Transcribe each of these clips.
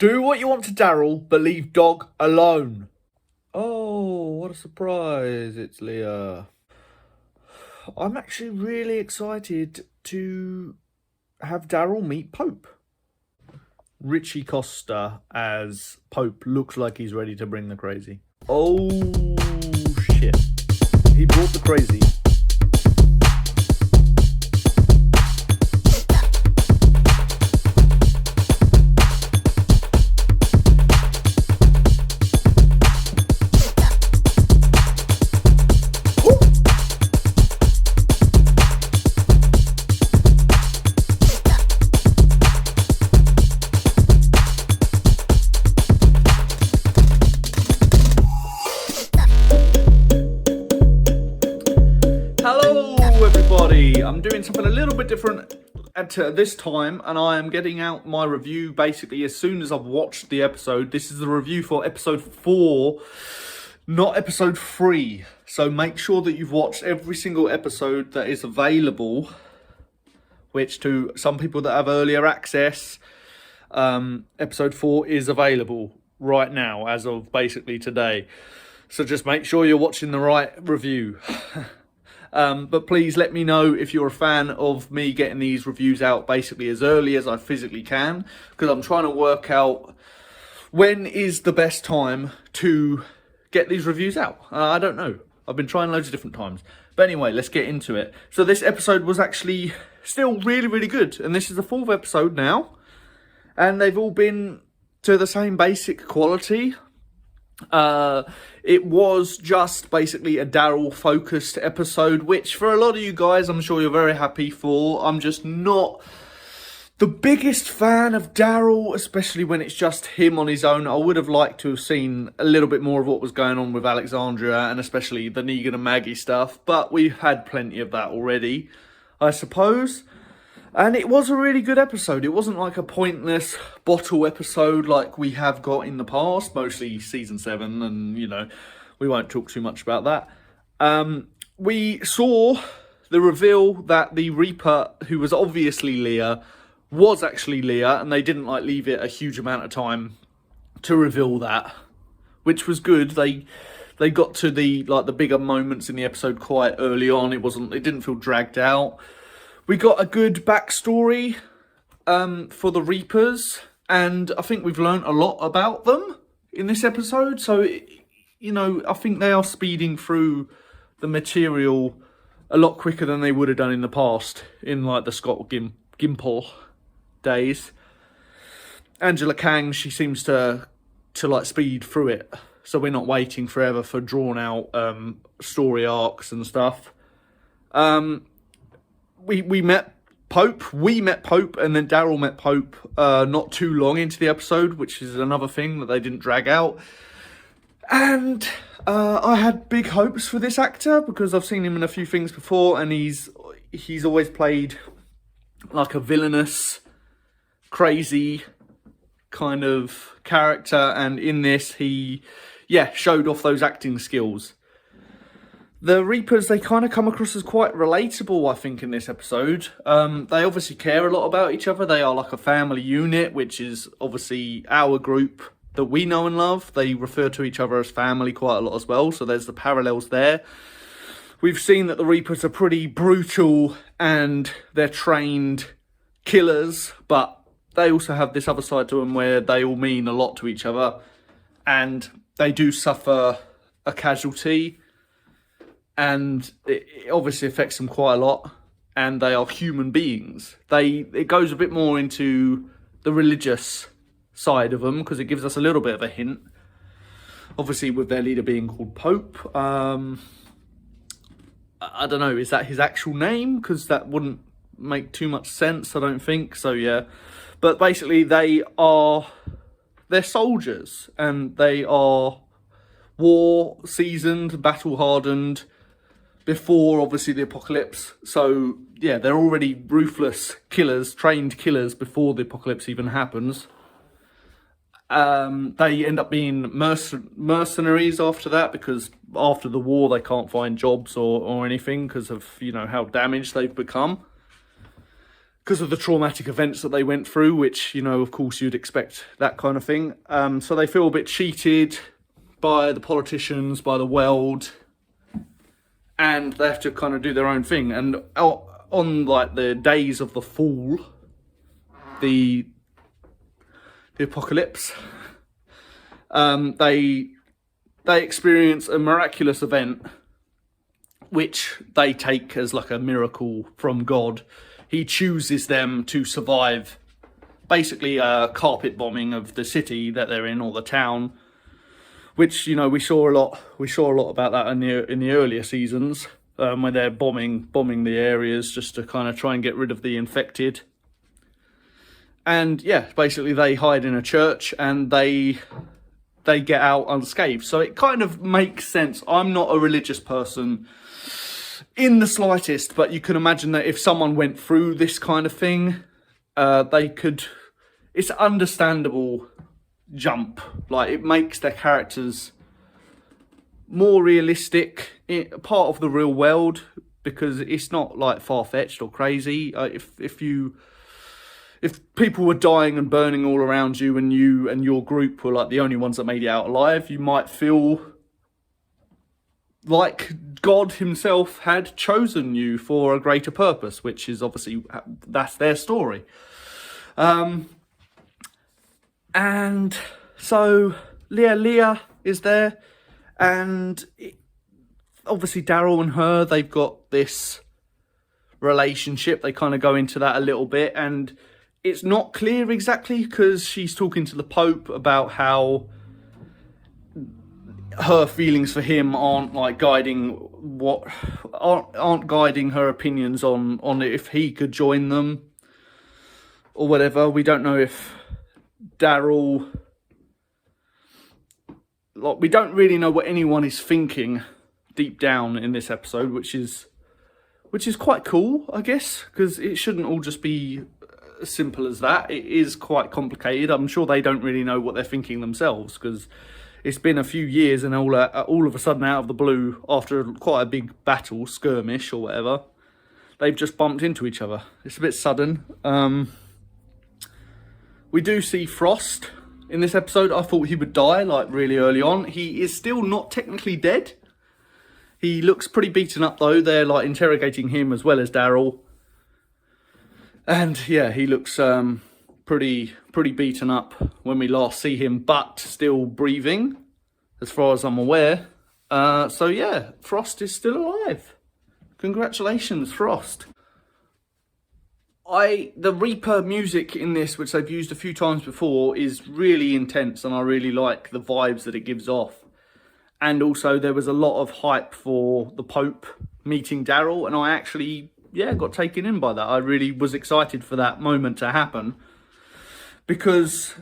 Do what you want to Daryl, but leave Dog alone. Oh, what a surprise. It's Leah. I'm actually really excited to have Daryl meet Pope. Richie Costa as Pope looks like he's ready to bring the crazy. Oh, shit. He brought the crazy. I'm doing something a little bit different at this time, and I am getting out my review basically as soon as I've watched the episode. This is the review for episode 4, not episode 3. So make sure that you've watched every single episode that is available, which to some people that have earlier access, episode 4 is available right now as of basically today. So just make sure you're watching the right review. But please let me know if you're a fan of me getting these reviews out basically as early as I physically can, because I'm trying to work out when is the best time to get these reviews out. I don't know. I've been trying loads of different times. But anyway, let's get into it. So this episode was actually still really, really good. And this is the 4th episode now. And they've all been to the same basic quality. It was just basically a Daryl focused episode, which for a lot of you guys I'm sure you're very happy for. I'm just not the biggest fan of Daryl, especially when it's just him on his own. I would have liked to have seen a little bit more of what was going on with Alexandria and especially the Negan and Maggie stuff, but we've had plenty of that already, I suppose. And it was a really good episode. It wasn't like a pointless bottle episode like we have got in the past, mostly season 7, and, you know, we won't talk too much about that. We saw the reveal that the Reaper, who was obviously Leah, was actually Leah, and they didn't, like, leave it a huge amount of time to reveal that, which was good. They got to the bigger moments in the episode quite early on. It didn't feel dragged out. We got a good backstory for the Reapers, and I think we've learned a lot about them in this episode. So, you know, I think they are speeding through the material a lot quicker than they would have done in the past, in like the Scott Gimple days. Angela Kang, she seems to like speed through it, so we're not waiting forever for drawn out story arcs and stuff. We met Pope, and then Daryl met Pope not too long into the episode, which is another thing that they didn't drag out. And I had big hopes for this actor because I've seen him in a few things before, and he's always played like a villainous, crazy kind of character, and in this he showed off those acting skills. The Reapers, they kind of come across as quite relatable, I think, in this episode. They obviously care a lot about each other. They are like a family unit, which is obviously our group that we know and love. They refer to each other as family quite a lot as well, so there's the parallels there. We've seen that the Reapers are pretty brutal and they're trained killers, but they also have this other side to them where they all mean a lot to each other, and they do suffer a casualty. And it obviously affects them quite a lot, and they are human beings. It goes a bit more into the religious side of them, because it gives us a little bit of a hint. Obviously, with their leader being called Pope. I don't know, is that his actual name? Because that wouldn't make too much sense, I don't think. So, yeah. But basically, they're soldiers, and they are war-seasoned, battle-hardened, before obviously the apocalypse. So yeah, they're already ruthless killers, trained killers before the apocalypse even happens. They end up being mercenaries after that, because after the war they can't find jobs or anything because of, you know, how damaged they've become. because of the traumatic events that they went through, which, you know, of course you'd expect that kind of thing. So they feel a bit cheated by the politicians, by the world, and they have to kind of do their own thing. And on like the days of the fall, the apocalypse, they experience a miraculous event which they take as like a miracle from God. He chooses them to survive basically a carpet bombing of the city that they're in, or the town, which, you know, we saw a lot about that in the earlier seasons, when they're bombing the areas just to kind of try and get rid of the infected. And yeah, basically they hide in a church and they get out unscathed. So it kind of makes sense. I'm not a religious person in the slightest, but you can imagine that if someone went through this kind of thing, it's an understandable jump. Like, it makes their characters more realistic, part of the real world, because it's not like far-fetched or crazy. If people were dying and burning all around you, and you and your group were like the only ones that made it out alive, you might feel like God himself had chosen you for a greater purpose, which is obviously, that's their story. And so Leah is there, and obviously Daryl and her, they've got this relationship. They kind of go into that a little bit, and it's not clear exactly, because she's talking to the Pope about how her feelings for him aren't guiding her opinions on if he could join them or whatever. We don't know if Daryl, we don't really know what anyone is thinking deep down in this episode, which is quite cool, I guess, because it shouldn't all just be as simple as that. It is quite complicated. I'm sure they don't really know what they're thinking themselves, because it's been a few years, and all of a sudden, out of the blue, after quite a big battle, skirmish or whatever, they've just bumped into each other. It's a bit sudden. We do see Frost in this episode. I thought he would die, really early on. He is still not technically dead. He looks pretty beaten up, though. They're, interrogating him as well as Daryl. And, yeah, he looks pretty beaten up when we last see him, but still breathing, as far as I'm aware. So yeah, Frost is still alive. Congratulations, Frost. The Reaper music in this, which they've used a few times before, is really intense, and I really like the vibes that it gives off. And also, there was a lot of hype for the Pope meeting Daryl, and I actually, got taken in by that. I really was excited for that moment to happen, because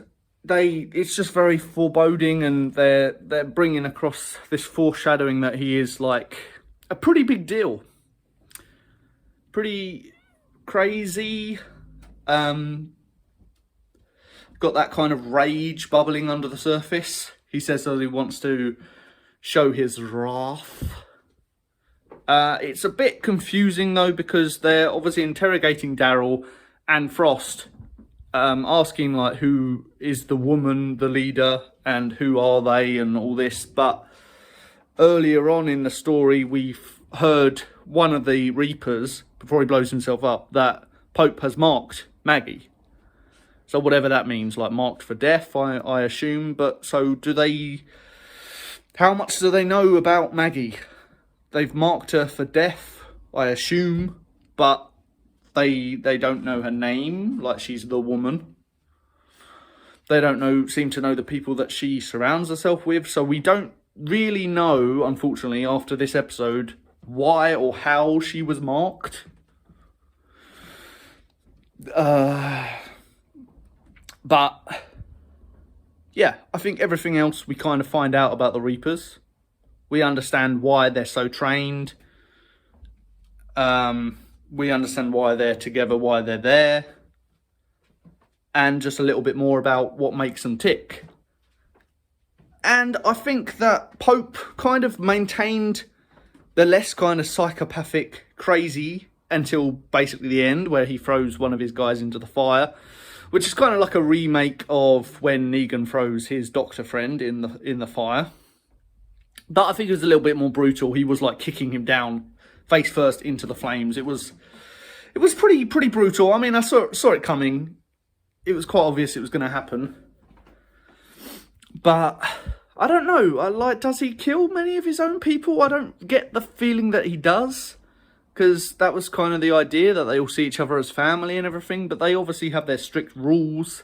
it's just very foreboding, and they're bringing across this foreshadowing that he is a pretty big deal, pretty crazy, got that kind of rage bubbling under the surface. He says that he wants to show his wrath. It's a bit confusing though, because they're obviously interrogating Daryl and Frost, asking who is the woman, the leader, and who are they, and all this. But earlier on in the story, we've heard one of the Reapers, before he blows himself up, that Pope has marked Maggie. So whatever that means, marked for death, I assume. But so how much do they know about Maggie? They've marked her for death, I assume, but they don't know her name, she's the woman. They don't seem to know the people that she surrounds herself with, so we don't really know, unfortunately, after this episode, why or how she was marked. But yeah, I think everything else we kind of find out about the Reapers. We understand why they're so trained. We understand why they're together, why they're there. And just a little bit more about what makes them tick. And I think that Pope kind of maintained the less kind of psychopathic, crazy until basically the end, where he throws one of his guys into the fire, which is kind of like a remake of when Negan throws his doctor friend in the fire. But I think it was a little bit more brutal. He was like kicking him down face first into the flames. It was pretty brutal. I mean, I saw it coming. It was quite obvious it was going to happen. But I don't know. Does he kill many of his own people? I don't get the feeling that he does, because that was kind of the idea, that they all see each other as family and everything. But they obviously have their strict rules.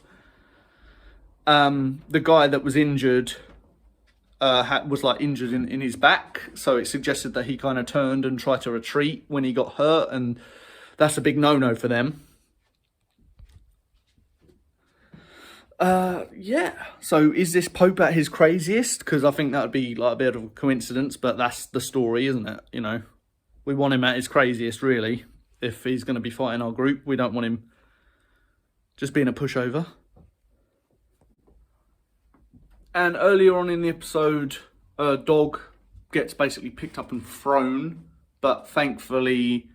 The guy that was injured was like injured in his back, so it suggested that he kind of turned and tried to retreat when he got hurt, and that's a big no-no for them. Yeah. So is this Pope at his craziest? Because I think that would be like a bit of a coincidence, but that's the story, isn't it? You know, we want him at his craziest, really. If he's going to be fighting our group, we don't want him just being a pushover. And earlier on in the episode, Dog gets basically picked up and thrown, but thankfully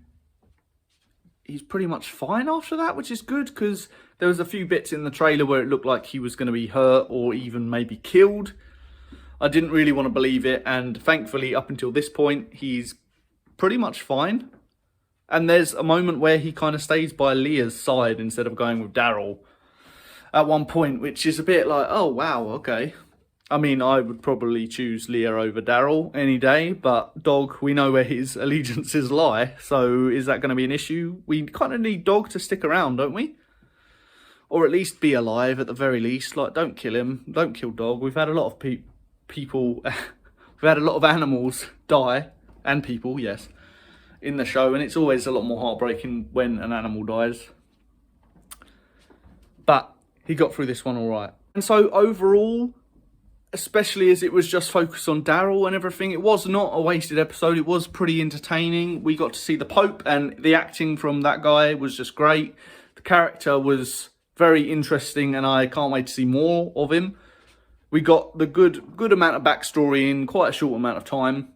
he's pretty much fine after that, which is good, because there was a few bits in the trailer where it looked like he was going to be hurt or even maybe killed. I didn't really want to believe it, and thankfully up until this point he's pretty much fine. And there's a moment where he kind of stays by Leah's side instead of going with Daryl at one point, which is a bit like, oh wow, okay. I mean, I would probably choose Leah over Daryl any day, but Dog, we know where his allegiances lie, so is that going to be an issue? We kind of need Dog to stick around, don't we? Or at least be alive at the very least. Like, don't kill him, don't kill Dog. We've had a lot of people, we've had a lot of animals die, and people, yes, in the show, and it's always a lot more heartbreaking when an animal dies. But he got through this one all right. And so overall, especially as it was just focused on Daryl and everything, it was not a wasted episode. It was pretty entertaining. We got to see the Pope, and the acting from that guy was just great. The character was very interesting, and I can't wait to see more of him. We got the good amount of backstory in quite a short amount of time.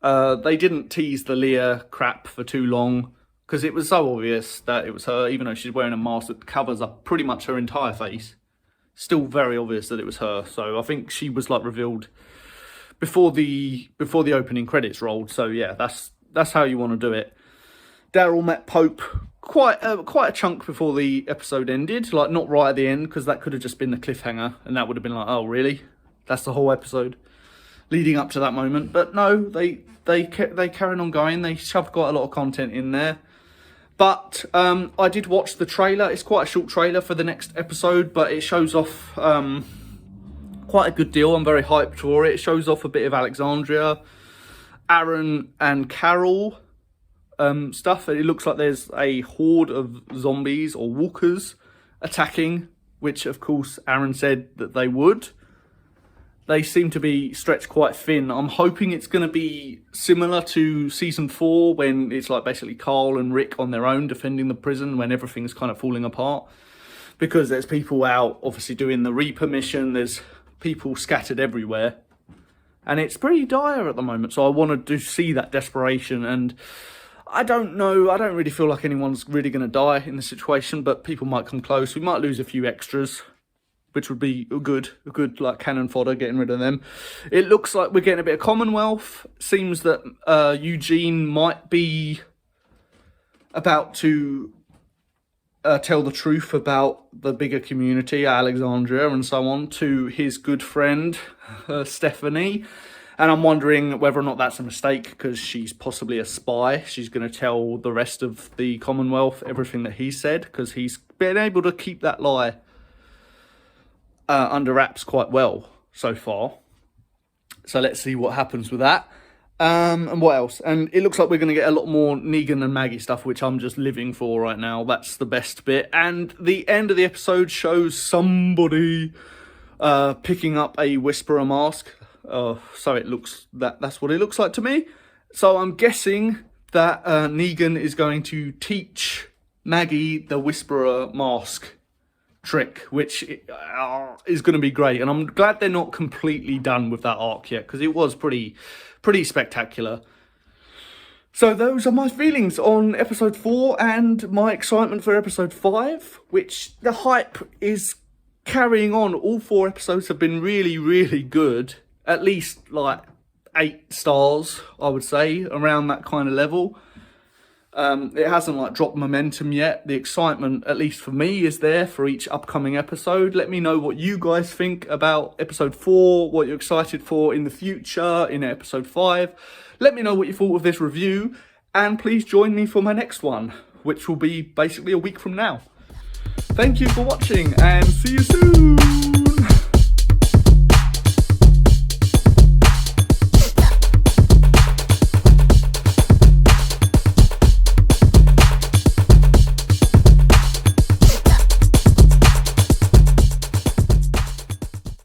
They didn't tease the Leah crap for too long, because it was so obvious that it was her, even though she's wearing a mask that covers up pretty much her entire face. Still very obvious that it was her. So I think she was like revealed before the opening credits rolled. So yeah, that's how you want to do it. Daryl met Pope quite a chunk before the episode ended, like not right at the end, because that could have just been the cliffhanger, and that would have been like, oh really? That's the whole episode leading up to that moment. But no, they carried on going. They shoved quite a lot of content in there. But I did watch the trailer. It's quite a short trailer for the next episode, but it shows off quite a good deal. I'm very hyped for it. It shows off a bit of Alexandria, Aaron and Carol stuff. It looks like there's a horde of zombies or walkers attacking, which of course Aaron said that they would. They seem to be stretched quite thin. I'm hoping it's going to be similar to season 4, when it's like basically Carl and Rick on their own defending the prison when everything's kind of falling apart. Because there's people out obviously doing the Reaper mission. There's people scattered everywhere. And it's pretty dire at the moment. So I wanted to see that desperation. And I don't know. I don't really feel like anyone's really going to die in the situation. But people might come close. We might lose a few extras, which would be a good like cannon fodder, getting rid of them. It looks like we're getting a bit of Commonwealth. Seems that Eugene might be about to tell the truth about the bigger community, Alexandria and so on, to his good friend, Stephanie. And I'm wondering whether or not that's a mistake, because she's possibly a spy. She's going to tell the rest of the Commonwealth everything that he said, because he's been able to keep that lie under wraps quite well so far. So let's see what happens with that. And what else? And it looks like we're going to get a lot more Negan and Maggie stuff, which I'm just living for right now. That's the best bit. And the end of the episode shows somebody picking up a Whisperer mask. So it looks that's what it looks like to me. So I'm guessing that Negan is going to teach Maggie the Whisperer mask trick, which is going to be great. And I'm glad they're not completely done with that arc yet, because it was pretty spectacular. So those are my feelings on episode 4 and my excitement for episode 5, which the hype is carrying on. All 4 episodes have been really, really good. At least like 8 stars, I would say, around that kind of level. It hasn't like dropped momentum yet. The excitement, at least for me, is there for each upcoming episode. Let me know what you guys think about episode 4, what you're excited for in the future in episode 5. Let me know what you thought of this review, and please join me for my next one, which will be basically a week from now. Thank you for watching, and see you soon!